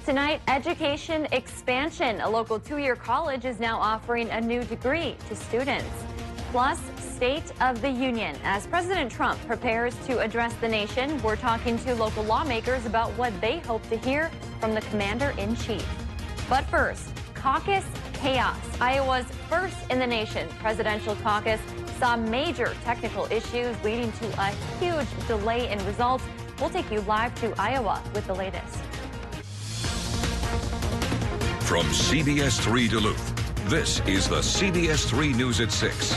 Tonight, education expansion. A local two-year college is now offering a new degree to students. Plus, State of the Union. As President Trump prepares to address the nation, we're talking to local lawmakers about what they hope to hear from the commander-in-chief. But first, caucus chaos. Iowa's first in the nation presidential caucus saw major technical issues leading to a huge delay in results. We'll take you live to Iowa with the latest. From CBS3 Duluth, this is the CBS3 News at 6.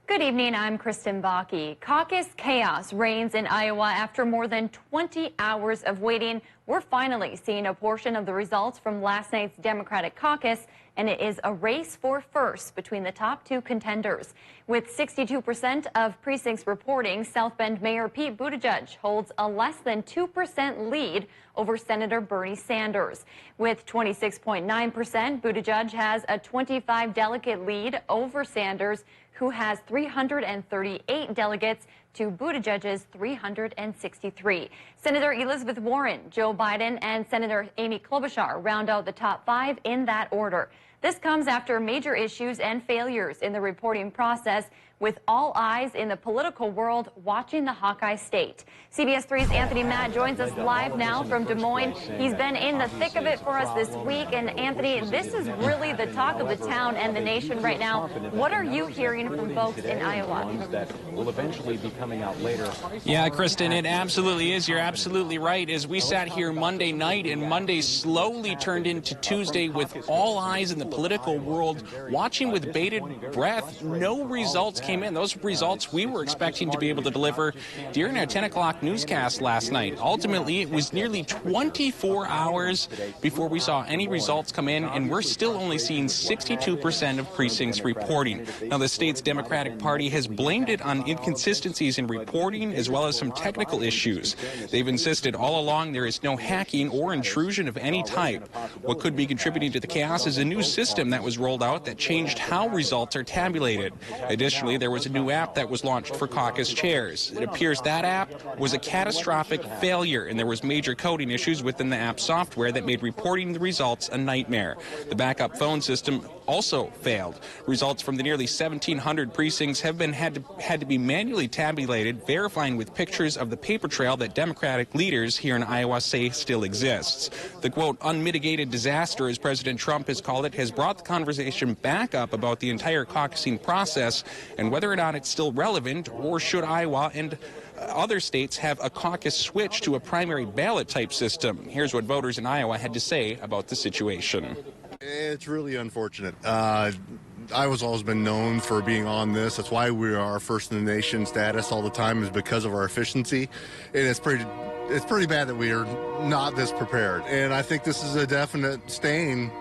Good evening, I'm Kristen Bakke. Caucus chaos reigns in Iowa after more than 20 hours of waiting. We're finally seeing a portion of the results from last night's Democratic caucus, and it is a race for first between the top two contenders. With 62% of precincts reporting, South Bend Mayor Pete Buttigieg holds a less than 2% lead over Senator Bernie Sanders. With 26.9%, Buttigieg has a 25-delegate lead over Sanders, who has 338 delegates to Buttigieg's 363. Senator Elizabeth Warren, Joe Biden, and Senator Amy Klobuchar round out the top five in that order. This comes after major issues and failures in the reporting process, with all eyes in the political world watching the Hawkeye State. CBS3's Anthony Matt joins us live now from Des Moines. He's been in the thick of it for us this week. And Anthony, this is really the talk of the town and the nation right now. What are you hearing from folks in Iowa? That will eventually be coming out later. Yeah, Kristen, it absolutely is. You're absolutely right. As we sat here Monday night, and Monday slowly turned into Tuesday with all eyes in the political world watching with bated breath. No results came in. Those results we were expecting to be able to deliver during our 10 o'clock newscast last night. Ultimately, it was nearly 24 hours before we saw any results come in, and we're still only seeing 62% of precincts reporting. Now, the state's Democratic Party has blamed it on inconsistencies in reporting as well as some technical issues. They've insisted all along there is no hacking or intrusion of any type. What could be contributing to the chaos is a new system that was rolled out that changed how results are tabulated. Additionally, there was a new app that was launched for caucus chairs. It appears that app was a catastrophic failure, and there was major coding issues within the app software that made reporting the results a nightmare. The backup phone system also failed. Results from the nearly 1,700 precincts have been had to be manually tabulated, verifying with pictures of the paper trail that Democratic leaders here in Iowa say still exists. The quote unmitigated disaster, as President Trump has called it, has brought the conversation back up about the entire caucusing process and whether or not it's still relevant, or should Iowa and other states have a caucus switch to a primary ballot type system. Here's what voters in Iowa had to say about the situation. It's really unfortunate. Iowa's always been known for being on this. That's why we are first in the nation status all the time, is because of our efficiency. And it's pretty bad that we are not this prepared. And I think this is a definite stain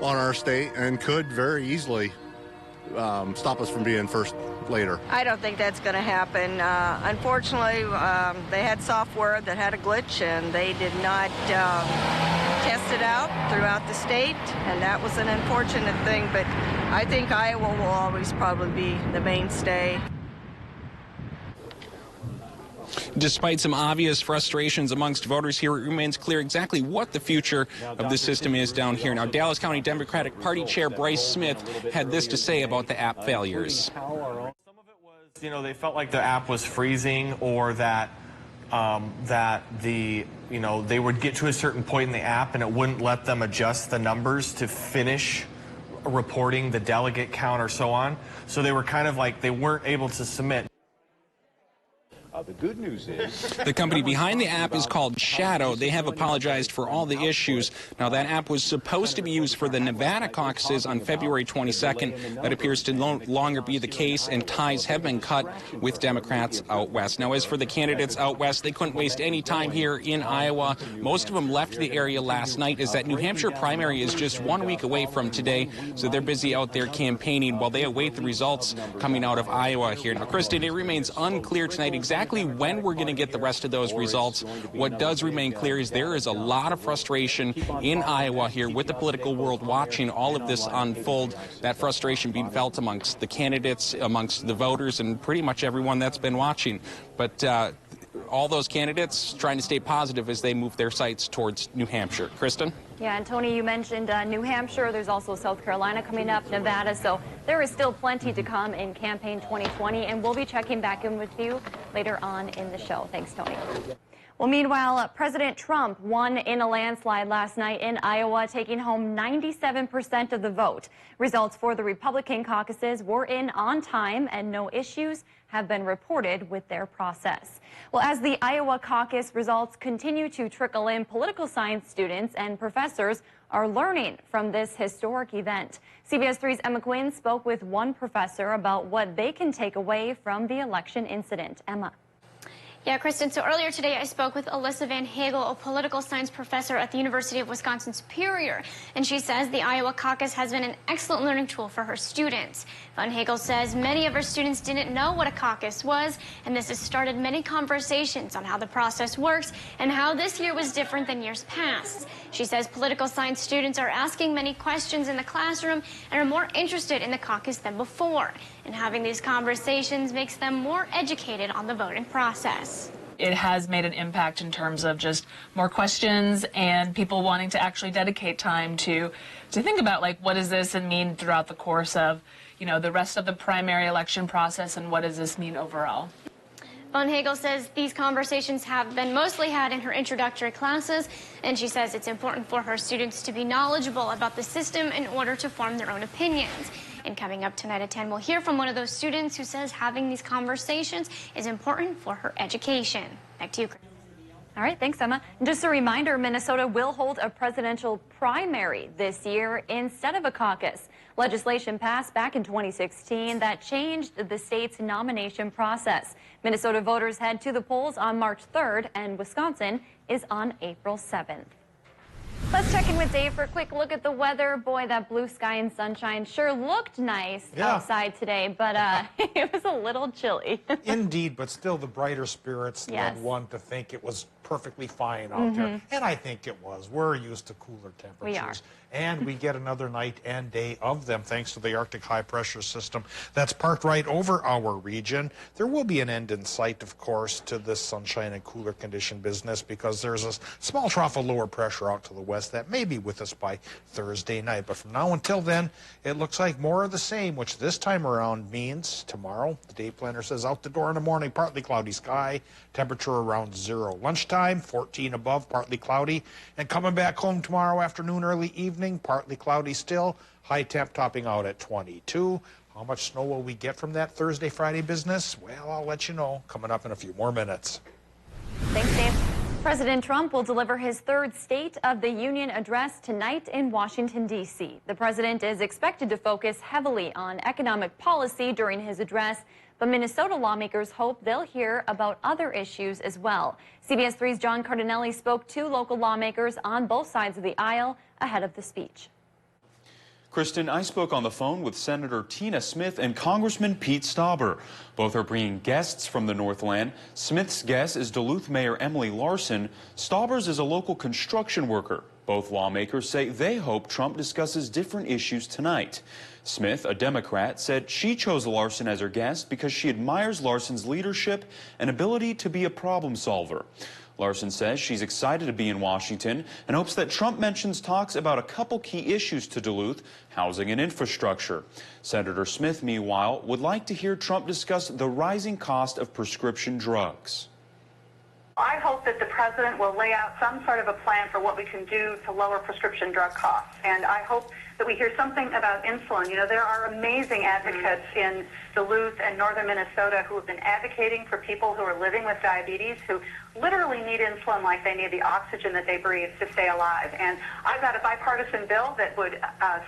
on our state and could very easily stop us from being first later. I don't think that's going to happen. Unfortunately, they had software that had a glitch, and they did not test it out throughout the state, and that was an unfortunate thing. But I think Iowa will always probably be the mainstay. Despite some obvious frustrations amongst voters here, it remains clear exactly what the future of the system is down here. Now, Dallas County Democratic Party Chair Bryce Smith had this to say about the app failures. Some of it was, they felt like the app was freezing, or that they would get to a certain point in the app and it wouldn't let them adjust the numbers to finish reporting the delegate count or so on. So they were kind of like they weren't able to submit. The good news is the company behind the app is called Shadow. They have apologized for all the issues. Now, that app was supposed to be used for the Nevada caucuses on February 22nd. That appears to no longer be the case, and ties have been cut with Democrats out west. Now, as for the candidates out west, they couldn't waste any time here in Iowa. Most of them left the area last night, as that New Hampshire primary is just 1 week away from today, so they're busy out there campaigning while they await the results coming out of Iowa here. Now, Kristen, it remains unclear tonight exactly when we're going to get the rest of those results. What does remain clear is there is a lot of frustration in Iowa here with the political world watching all of this unfold. That frustration being felt amongst the candidates, amongst the voters, and pretty much everyone that's been watching. But all those candidates trying to stay positive as they move their sights towards New Hampshire. Kristen? Yeah, and Tony, you mentioned New Hampshire. There's also South Carolina coming up, Nevada. So there is still plenty to come in campaign 2020, and we'll be checking back in with you later on in the show. Thanks, Tony. Well, meanwhile, President Trump won in a landslide last night in Iowa, taking home 97% of the vote. Results for the Republican caucuses were in on time, and no issues have been reported with their process. Well, as the Iowa caucus results continue to trickle in, political science students and professors are learning from this historic event. CBS 3's Emma Quinn spoke with one professor about what they can take away from the election incident. Emma. Yeah, Kristen, so earlier today I spoke with Alyssa Van Hagel, a political science professor at the University of Wisconsin-Superior, and she says the Iowa caucus has been an excellent learning tool for her students. Van Hagel says many of her students didn't know what a caucus was, and this has started many conversations on how the process works and how this year was different than years past. She says political science students are asking many questions in the classroom and are more interested in the caucus than before, and having these conversations makes them more educated on the voting process. It has made an impact in terms of just more questions and people wanting to actually dedicate time to think about, like, what does this mean throughout the course of, you know, the rest of the primary election process, and what does this mean overall? Van Hagel says these conversations have been mostly had in her introductory classes, and she says it's important for her students to be knowledgeable about the system in order to form their own opinions. And coming up tonight at 10, we'll hear from one of those students who says having these conversations is important for her education. Back to you, Chris. All right, thanks, Emma. And just a reminder, Minnesota will hold a presidential primary this year instead of a caucus. Legislation passed back in 2016 that changed the state's nomination process. Minnesota voters head to the polls on March 3rd, and Wisconsin is on April 7th. Let's check in with Dave for a quick look at the weather. Boy, that blue sky and sunshine sure looked nice outside today, but it was a little chilly. Indeed, but still the brighter spirits led one to think it was perfectly fine out there. And I think it was. We're used to cooler temperatures. We are. And we get another night and day of them thanks to the Arctic high pressure system that's parked right over our region. There will be an end in sight, of course, to this sunshine and cooler condition business because there's a small trough of lower pressure out to the west that may be with us by Thursday night. But from now until then, it looks like more of the same, which this time around means tomorrow, the day planner says out the door in the morning, partly cloudy sky, temperature around 0. Lunchtime, 14 above, partly cloudy. And coming back home tomorrow afternoon, early evening, partly cloudy still, high temp topping out at 22. How much snow will we get from that Thursday, Friday business? Well, I'll let you know coming up in a few more minutes. Thanks, Dave. President Trump will deliver his third State of the Union address tonight in Washington, D.C. The president is expected to focus heavily on economic policy during his address, but Minnesota lawmakers hope they'll hear about other issues as well. CBS 3's John Cardinelli spoke to local lawmakers on both sides of the aisle ahead of the speech. Kristen, I spoke on the phone with Senator Tina Smith and Congressman Pete Stauber. Both are bringing guests from the Northland. Smith's guest is Duluth Mayor Emily Larson. Stauber's is a local construction worker. Both lawmakers say they hope Trump discusses different issues tonight. Smith, a Democrat, said she chose Larson as her guest because she admires Larson's leadership and ability to be a problem solver. Larson says she's excited to be in Washington and hopes that Trump mentions talks about a couple key issues to Duluth, housing and infrastructure. Senator Smith, meanwhile, would like to hear Trump discuss the rising cost of prescription drugs. I hope that the president will lay out some sort of a plan for what we can do to lower prescription drug costs. And I hope that we hear something about insulin. You know, there are amazing advocates in Duluth and northern Minnesota who have been advocating for people who are living with diabetes who literally need insulin like they need the oxygen that they breathe to stay alive. And I've got a bipartisan bill that would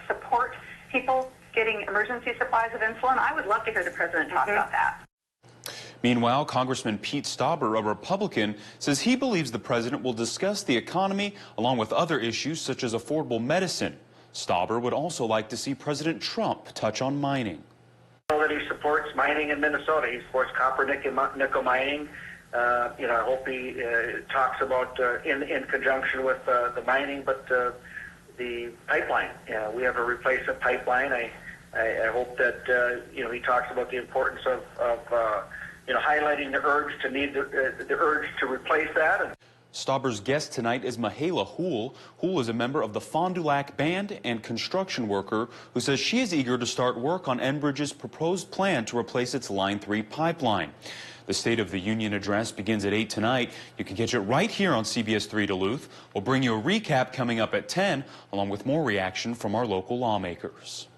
support people getting emergency supplies of insulin. I would love to hear the president talk about that. Meanwhile, Congressman Pete Stauber, a Republican, says he believes the president will discuss the economy along with other issues such as affordable medicine. Stauber would also like to see President Trump touch on mining. That he supports mining in Minnesota. He supports copper nickel mining. I hope he talks about in conjunction with the mining, but the pipeline. We have a replacement pipeline. I hope that he talks about the importance of highlighting the urge to need the urge to replace that. Stauber's guest tonight is Mihaela Houle. Houle is a member of the Fond du Lac Band and construction worker who says she is eager to start work on Enbridge's proposed plan to replace its Line 3 pipeline. The State of the Union address begins at 8 tonight. You can catch it right here on CBS 3 Duluth. We'll bring you a recap coming up at 10, along with more reaction from our local lawmakers.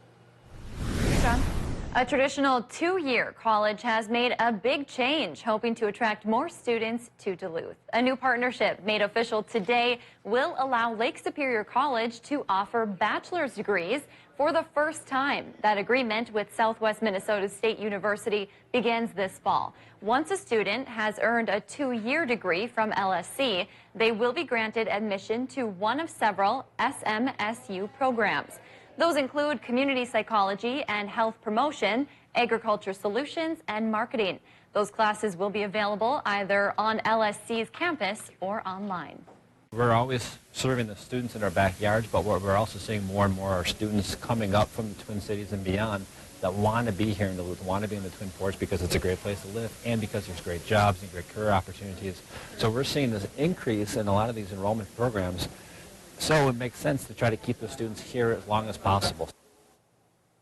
A traditional two-year college has made a big change, hoping to attract more students to Duluth. A new partnership made official today will allow Lake Superior College to offer bachelor's degrees for the first time. That agreement with Southwest Minnesota State University begins this fall. Once a student has earned a two-year degree from LSC, they will be granted admission to one of several SMSU programs. Those include community psychology and health promotion, agriculture solutions, and marketing. Those classes will be available either on LSC's campus or online. We're always serving the students in our backyards, but we're also seeing more and more our students coming up from the Twin Cities and beyond that want to be here in Duluth, want to be in the Twin Forts because it's a great place to live and because there's great jobs and great career opportunities. So we're seeing this increase in a lot of these enrollment programs. So it makes sense to try to keep the students here as long as possible.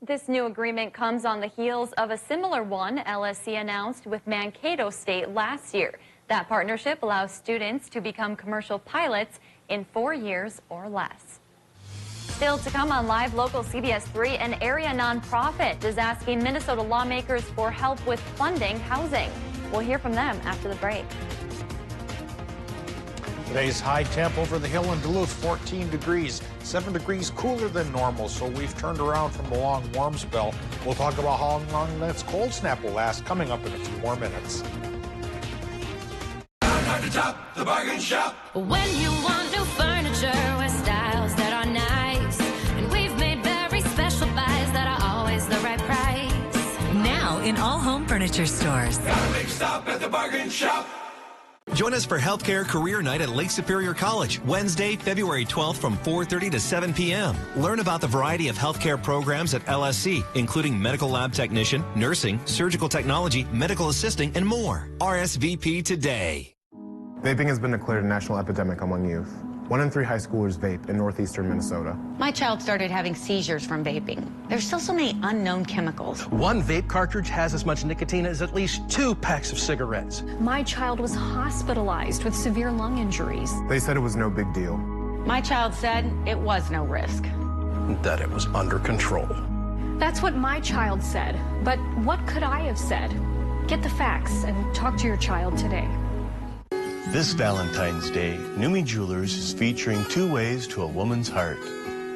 This new agreement comes on the heels of a similar one LSC announced with Mankato State last year. That partnership allows students to become commercial pilots in 4 years or less. Still to come on Live Local CBS 3, an area nonprofit is asking Minnesota lawmakers for help with funding housing. We'll hear from them after the break. Today's high temp over the hill in Duluth, 14 degrees, 7 degrees cooler than normal, so we've turned around from the long warm spell. We'll talk about how long this cold snap will last coming up in a few more minutes. Down to top, the bargain shop. When you want new furniture with styles that are nice, and we've made very special buys that are always the right price. Now in all home furniture stores. Got a big stop at the bargain shop. Join us for Healthcare Career Night at Lake Superior College, Wednesday, February 12th from 4:30 to 7 p.m. Learn about the variety of healthcare programs at LSC, including medical lab technician, nursing, surgical technology, medical assisting, and more. RSVP today. Vaping has been declared a national epidemic among youth. 1 in 3 high schoolers vape in northeastern Minnesota. My child started having seizures from vaping. There's still so many unknown chemicals. One vape cartridge has as much nicotine as at least 2 packs of cigarettes. My child was hospitalized with severe lung injuries. They said it was no big deal. My child said it was no risk. That it was under control. That's what my child said. But what could I have said? Get the facts and talk to your child today. This Valentine's Day, Numi Jewelers is featuring 2 ways to a woman's heart.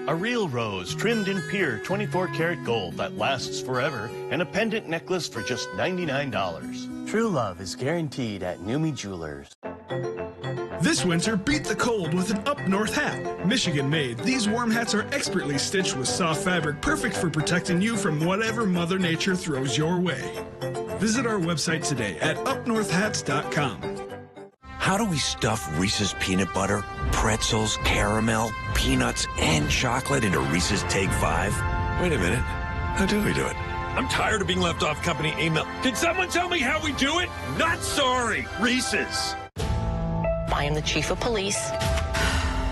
A real rose trimmed in pure 24-karat gold that lasts forever, and a pendant necklace for just $99. True love is guaranteed at Numi Jewelers. This winter, beat the cold with an Up North hat. Michigan-made, these warm hats are expertly stitched with soft fabric, perfect for protecting you from whatever Mother Nature throws your way. Visit our website today at upnorthhats.com. How do we stuff Reese's peanut butter, pretzels, caramel, peanuts, and chocolate into Reese's Take 5? Wait a minute. How do we do it? I'm tired of being left off company email. Can someone tell me how we do it? Not sorry. Reese's. I am the chief of police.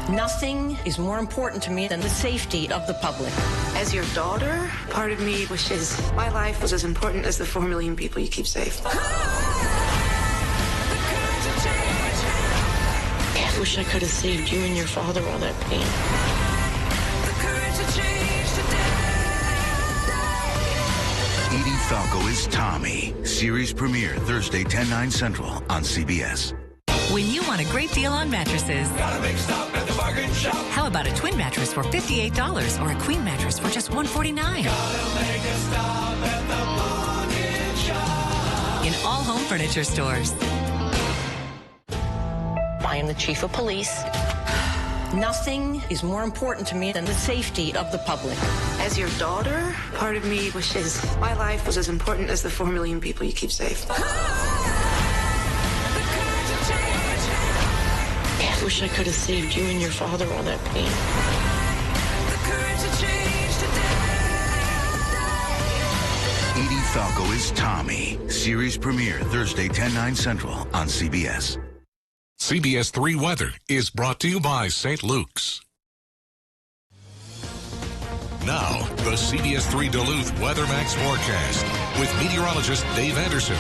Nothing is more important to me than the safety of the public. As your daughter, part of me wishes my life was as important as the 4 million people you keep safe. I wish I could have saved you and your father all that pain. Edie Falco is Tommy. Series premiere Thursday, 10/9 Central on CBS. When you want a great deal on mattresses, got a big stop at the bargain shop. How about a twin mattress for $58 or a queen mattress for just $149? Gotta make a stop at the bargain shop. In all home furniture stores. I am the chief of police. Nothing is more important to me than the safety of the public. As your daughter, part of me wishes my life was as important as the 4 million people you keep safe. I wish I could have saved you and your father all that pain. Edie Falco is Tommy. Series premiere Thursday, 10/9 Central on CBS. CBS3 weather is brought to you by St. Luke's. Now, the CBS3 Duluth Weather Max forecast with meteorologist Dave Anderson.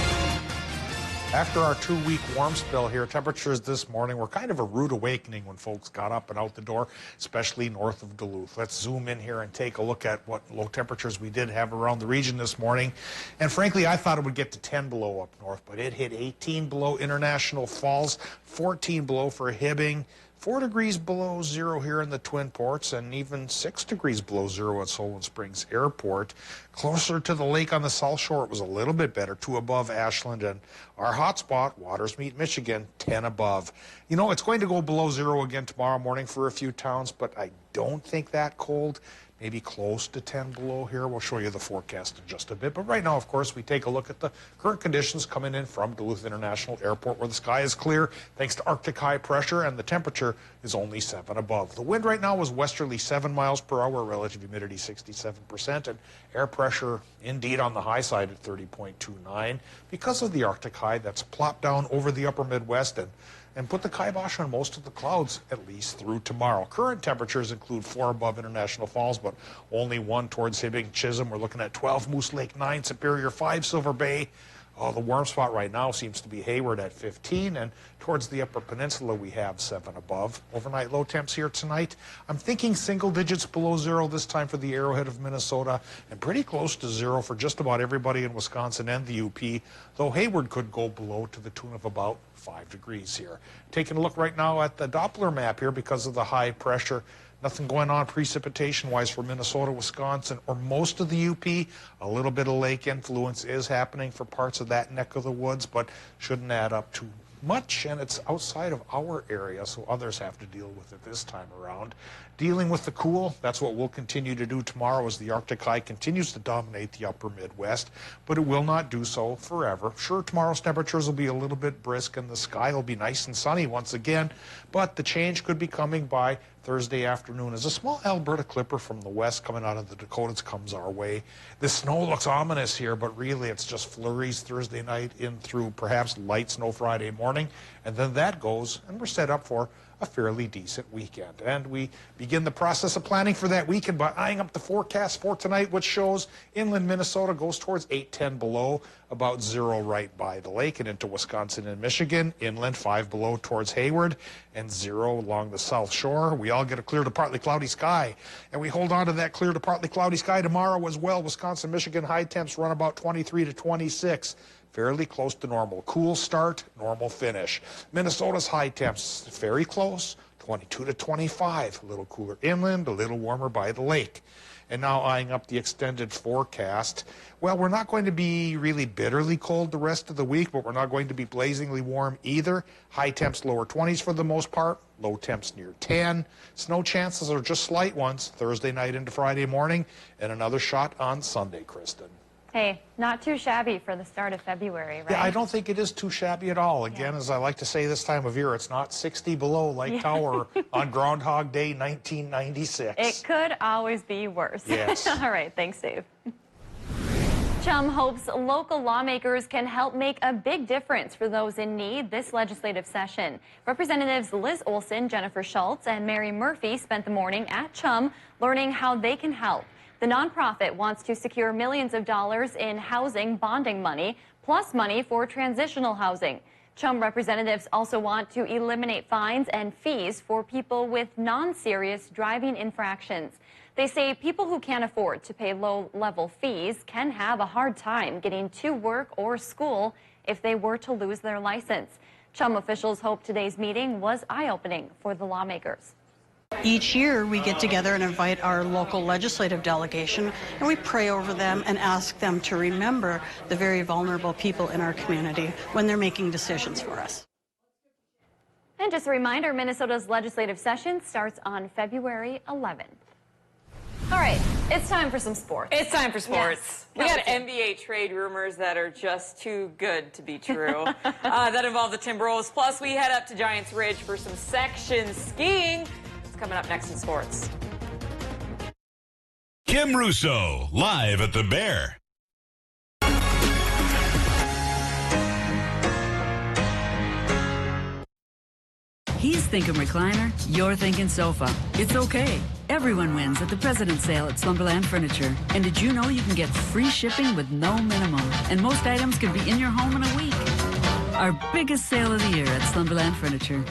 After our 2-week warm spell here, temperatures this morning were kind of a rude awakening when folks got up and out the door, especially north of Duluth. Let's zoom in here and take a look at what low temperatures we did have around the region this morning. And frankly, I thought it would get to 10 below up north, but it hit 18 below International Falls, 14 below for Hibbing, 4 degrees below zero here in the Twin Ports, and even 6 degrees below zero at Solon Springs Airport. Closer to the lake on the South Shore, it was a little bit better, 2 above Ashland, and our hot spot, Watersmeet, Michigan, 10 above. You know, it's going to go below zero again tomorrow morning for a few towns, but I don't think that cold. Maybe close to 10 below here. We'll show you the forecast in just a bit. But right now, of course, we take a look at the current conditions coming in from Duluth International Airport, where the sky is clear thanks to Arctic high pressure, and the temperature is only 7 above. The wind right now is westerly 7 miles per hour, relative humidity 67%, and air pressure indeed on the high side at 30.29. Because of the Arctic high, that's plopped down over the upper Midwest and put the kibosh on most of the clouds, at least through tomorrow. Current temperatures include 4 above International Falls, but only 1 towards Hibbing, Chisholm. We're looking at 12 Moose Lake, 9 Superior, 5 Silver Bay. Oh, the warm spot right now seems to be Hayward at 15, and towards the Upper Peninsula we have 7 above. Overnight low temps here tonight. I'm thinking single digits below zero this time for the Arrowhead of Minnesota, and pretty close to zero for just about everybody in Wisconsin and the UP, though Hayward could go below to the tune of about 5 degrees here. Taking a look right now at the Doppler map here because of the high pressure. Nothing going on precipitation-wise for Minnesota, Wisconsin, or most of the UP. A little bit of lake influence is happening for parts of that neck of the woods, but shouldn't add up too much, and it's outside of our area, so others have to deal with it this time around. Dealing with the cool, that's what we'll continue to do tomorrow as the Arctic high continues to dominate the upper Midwest, but it will not do so forever. Sure, tomorrow's temperatures will be a little bit brisk and the sky will be nice and sunny once again, but the change could be coming by Thursday afternoon as a small Alberta clipper from the west coming out of the Dakotas comes our way. The snow looks ominous here, but really it's just flurries Thursday night in through perhaps light snow Friday morning, and then that goes, and we're set up for a fairly decent weekend. And we begin the process of planning for that weekend by eyeing up the forecast for tonight, which shows inland Minnesota goes towards 8-10 below, about 0 right by the lake, and into Wisconsin and Michigan. Inland 5 below towards Hayward, and 0 along the South Shore. We all get a clear to partly cloudy sky, and we hold on to that clear to partly cloudy sky tomorrow as well. Wisconsin, Michigan high temps run about 23 to 26. Fairly close to normal. Cool start, normal finish. Minnesota's high temps very close, 22 to 25. A little cooler inland, a little warmer by the lake. And now eyeing up the extended forecast. Well, we're not going to be really bitterly cold the rest of the week, but we're not going to be blazingly warm either. High temps lower 20s for the most part, low temps near 10. Snow chances are just slight ones Thursday night into Friday morning, and another shot on Sunday, Kristen. Hey, not too shabby for the start of February, right? Yeah, I don't think it is too shabby at all. Again, as I like to say this time of year, it's not 60 below like Tower on Groundhog Day 1996. It could always be worse. Yes. All right, thanks, Dave. Chum hopes local lawmakers can help make a big difference for those in need this legislative session. Representatives Liz Olson, Jennifer Schultz, and Mary Murphy spent the morning at Chum learning how they can help. The nonprofit wants to secure millions of dollars in housing bonding money, plus money for transitional housing. Chum representatives also want to eliminate fines and fees for people with non-serious driving infractions. They say people who can't afford to pay low-level fees can have a hard time getting to work or school if they were to lose their license. Chum officials hope today's meeting was eye-opening for the lawmakers. Each year we get together and invite our local legislative delegation, and we pray over them and ask them to remember the very vulnerable people in our community when they're making decisions for us. And just a reminder, Minnesota's legislative session starts on February 11th. All right, it's time for some sports. It's time for sports. Yes. We got NBA trade rumors that are just too good to be true. That involve the Timberwolves. Plus, we head up to Giants Ridge for some section skiing. Coming up next in sports. Kim Russo, live at the Bear. He's thinking recliner, you're thinking sofa. It's okay. Everyone wins at the President's Sale at Slumberland Furniture. And did you know you can get free shipping with no minimum? And most items can be in your home in a week. Our biggest sale of the year at Slumberland Furniture.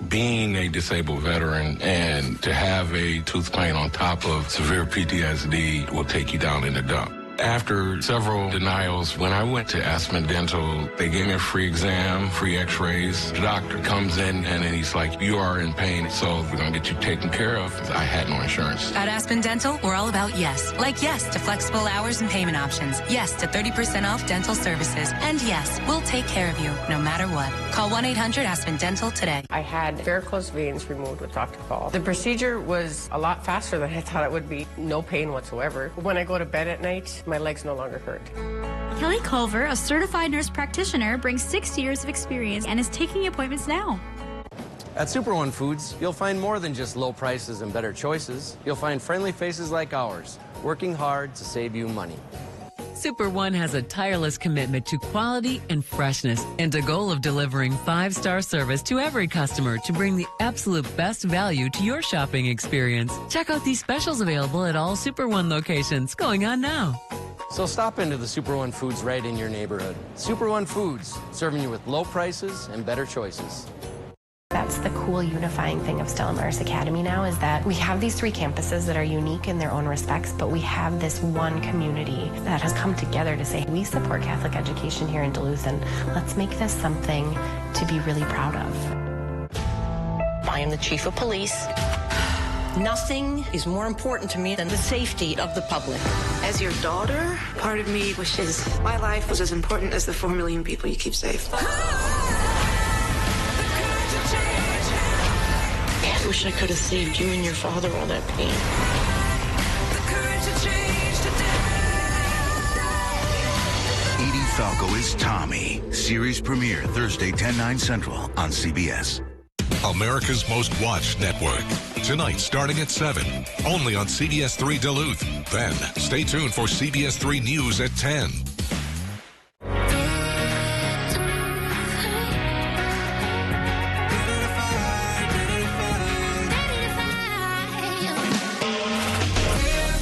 Being a disabled veteran and to have a tooth pain on top of severe PTSD will take you down in the dump. After several denials, when I went to Aspen Dental, they gave me a free exam, free x-rays. The doctor comes in and then he's like, you are in pain, so we're going to get you taken care of. I had no insurance. At Aspen Dental, we're all about yes. Like yes to flexible hours and payment options. Yes to 30% off dental services. And yes, we'll take care of you no matter what. Call 1-800-ASPEN-DENTAL today. I had varicose veins removed with Dr. Paul. The procedure was a lot faster than I thought it would be. No pain whatsoever. When I go to bed at night, my legs no longer hurt. Kelly Culver, a certified nurse practitioner, brings 6 years of experience and is taking appointments now. At Super One Foods, you'll find more than just low prices and better choices. You'll find friendly faces like ours, working hard to save you money. Super One has a tireless commitment to quality and freshness and a goal of delivering 5-star service to every customer to bring the absolute best value to your shopping experience. Check out these specials available at all Super One locations going on now. So stop into the Super One Foods right in your neighborhood. Super One Foods, serving you with low prices and better choices. That's the cool unifying thing of Stella Maris Academy now, is that we have these 3 campuses that are unique in their own respects, but we have this one community that has come together to say, we support Catholic education here in Duluth, and let's make this something to be really proud of. I am the chief of police. Nothing is more important to me than the safety of the public. As your daughter, part of me wishes my life was as important as the 4 million people you keep safe. I wish I could have saved you and your father all that pain. Edie Falco is Tommy. Series premiere Thursday, 10/9 Central on CBS. America's most watched network. Tonight starting at 7, only on CBS3 Duluth. Then stay tuned for CBS3 News at 10.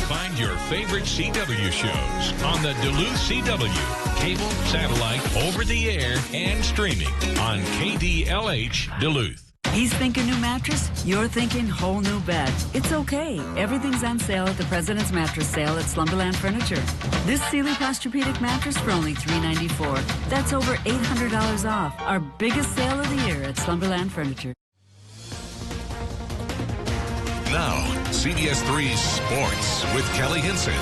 Find your favorite CW shows on the Duluth CW. Cable, satellite, over the air, and streaming on KDLH Duluth. He's thinking new mattress, you're thinking whole new bed. It's okay. Everything's on sale at the President's Mattress Sale at Slumberland Furniture. This Sealy Posturepedic mattress for only $394. That's over $800 off. Our biggest sale of the year at Slumberland Furniture. Now, CBS3 Sports with Kelly Hinson.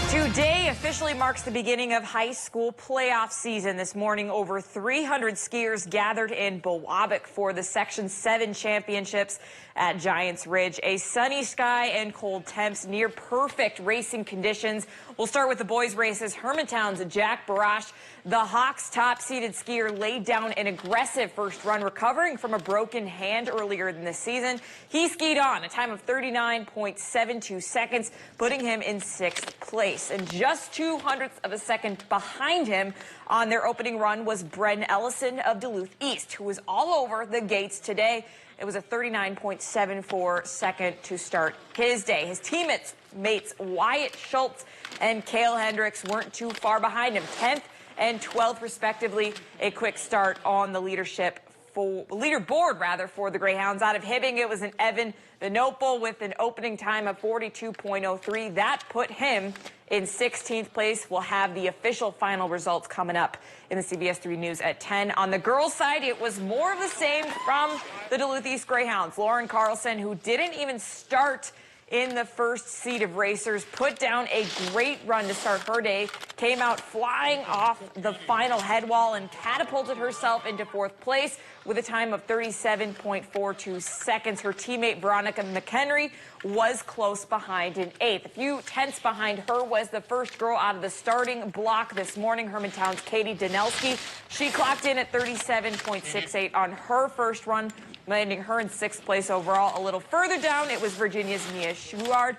Today officially marks the beginning of high school playoff season. This morning, over 300 skiers gathered in Bowabic for the Section 7 championships at Giants Ridge. A sunny sky and cold temps, near perfect racing conditions. We'll start with the boys' races. Hermantown's Jack Barash, the Hawks' top-seeded skier, laid down an aggressive first run, recovering from a broken hand earlier in the season. He skied on a time of 39.72 seconds, putting him in 6th place. And just 0.02 of a second behind him on their opening run was Bren Ellison of Duluth East, who was all over the gates today. It was a 39.74 second to start his day. His teammates Wyatt Schultz and Cale Hendricks weren't too far behind him, 10th and 12th respectively. A quick start on the leaderboard for the Greyhounds. Out of Hibbing, it was an Evan Vinopal with an opening time of 42.03. That put him in 16th place. We'll have the official final results coming up in the CBS3 News at 10. On the girls' side, it was more of the same from the Duluth East Greyhounds. Lauren Carlson, who didn't even start in the first seed of racers, put down a great run to start her day, came out flying off the final head wall and catapulted herself into 4th place with a time of 37.42 seconds. Her teammate Veronica McHenry was close behind in 8th. A few tenths behind her was the first girl out of the starting block this morning, Hermantown's Katie Danelski. She clocked in at 37.68 on her first run, landing her in 6th place overall. A little further down, it was Virginia's Mia Schuard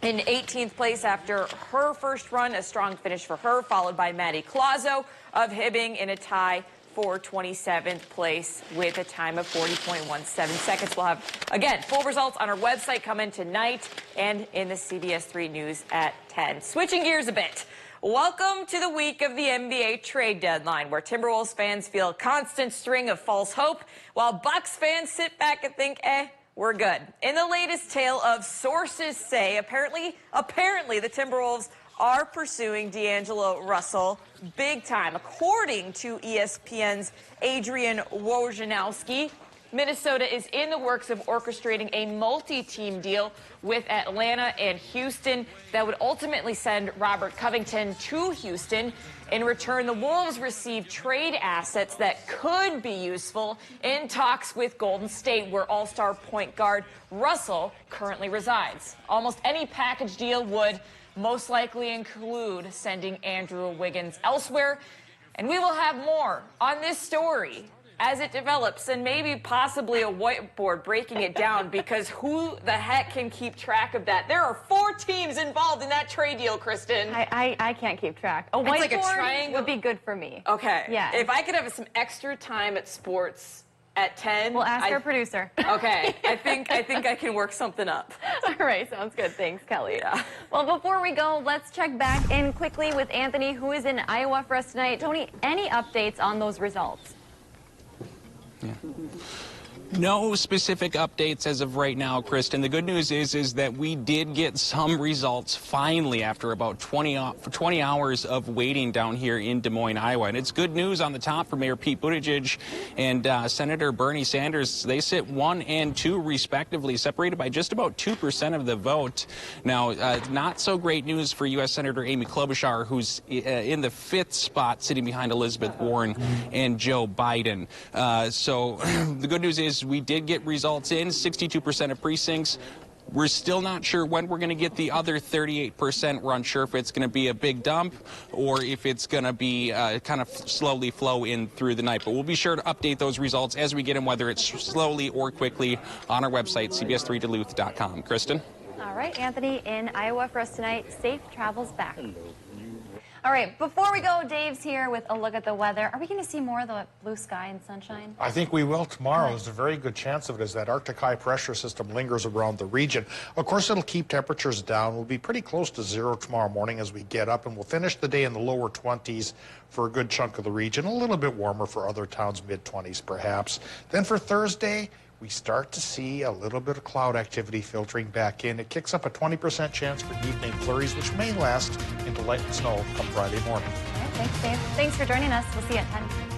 in 18th place after her first run. A strong finish for her, followed by Maddie Clauso of Hibbing in a tie for 27th place with a time of 40.17 seconds. We'll have, again, full results on our website coming tonight and in the CBS3 News at 10. Switching gears a bit. Welcome to the week of the NBA trade deadline, where Timberwolves fans feel a constant string of false hope, while Bucks fans sit back and think, we're good. In the latest tale of sources say, apparently the Timberwolves are pursuing D'Angelo Russell big time. According to ESPN's Adrian Wojnarowski, Minnesota is in the works of orchestrating a multi-team deal with Atlanta and Houston that would ultimately send Robert Covington to Houston. In return, the Wolves receive trade assets that could be useful in talks with Golden State, where all-star point guard Russell currently resides. Almost any package deal would most likely include sending Andrew Wiggins elsewhere. And we will have more on this story as it develops, and maybe possibly a whiteboard breaking it down, because who the heck can keep track of that? There are 4 teams involved in that trade deal, Kristen. I can't keep track. A whiteboard like a triangle. would be good for me. Okay. Yeah. If I could have some extra time at sports at 10. We'll ask our producer. Okay. I think I can work something up. All right. Sounds good. Thanks, Kelly. Yeah. Well, before we go, let's check back in quickly with Anthony, who is in Iowa for us tonight. Tony, any updates on those results? Yeah. No specific updates as of right now, Kristen. The good news is that we did get some results finally after about 20 hours of waiting down here in Des Moines, Iowa. And it's good news on the top for Mayor Pete Buttigieg and Senator Bernie Sanders. They sit 1 and 2 respectively, separated by just about 2% of the vote. Now, not so great news for U.S. Senator Amy Klobuchar, who's in the 5th spot, sitting behind Elizabeth Warren and Joe Biden. So the good news is we did get results in 62% of precincts. We're still not sure when we're going to get the other 38%. We're unsure if it's going to be a big dump or if it's going to be kind of slowly flow in through the night. But we'll be sure to update those results as we get them, whether it's slowly or quickly, on our website, CBS3Duluth.com. Kristen? All right, Anthony in Iowa for us tonight. Safe travels back. All right, before we go, Dave's here with a look at the weather. Are we going to see more of the blue sky and sunshine? I think we will tomorrow. There's a very good chance of it as that Arctic high pressure system lingers around the region. Of course, it'll keep temperatures down. We'll be pretty close to 0 tomorrow morning as we get up, and we'll finish the day in the lower 20s for a good chunk of the region. A little bit warmer for other towns, mid-20s perhaps. Then for Thursday, we start to see a little bit of cloud activity filtering back in. It kicks up a 20% chance for evening flurries, which may last into light and snow come Friday morning. All right, thanks, Dave. Thanks for joining us. We'll see you at 10.